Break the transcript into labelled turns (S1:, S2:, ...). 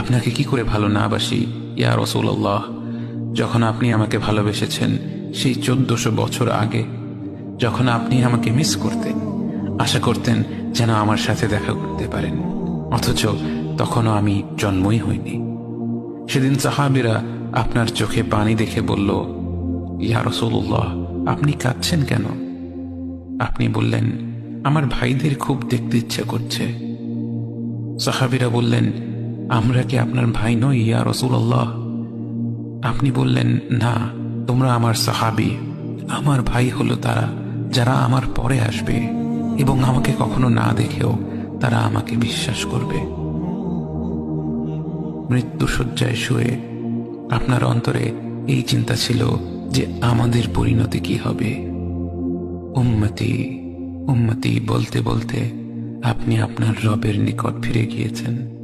S1: আপনাকে কি করে ভালো না বাসি ইয়া রাসূলুল্লাহ। যখন আপনি আমাকে ভালোবেসেছেন সেই 1400 বছর আগে, যখন আপনি আমাকে মিস করতেন, আশা করতেন যেন আমার সাথে দেখা করতে পারেন, অথচ তখনও আমি জন্মই হইনি। সেদিন সাহাবীরা আপনার চোখে পানি দেখে বলল, ইয়া রাসূলুল্লাহ, আপনি কাঁদছেন কেন? আপনি বললেন, আমার ভাইদের খুব দেখতে ইচ্ছে করছে। সাহাবীরা বললেন, আমরা কি আপনার ভাই নই ইয়া রাসূলুল্লাহ? আপনি বললেন, না, তোমরা আমার সাহাবী। আমার ভাই হলো তারা যারা আমার পরে আসবে এবং আমাকে কখনো না দেখেও তারা আমাকে বিশ্বাস করবে। মৃত্যুশয্যায় শুয়ে আপনার অন্তরে এই চিন্তা ছিল যে আমাদের পরিণতি কি হবে। উম্মতি উম্মতি বলতে বলতে আপনি আপনার রবের নিকট ফিরে গিয়েছেন।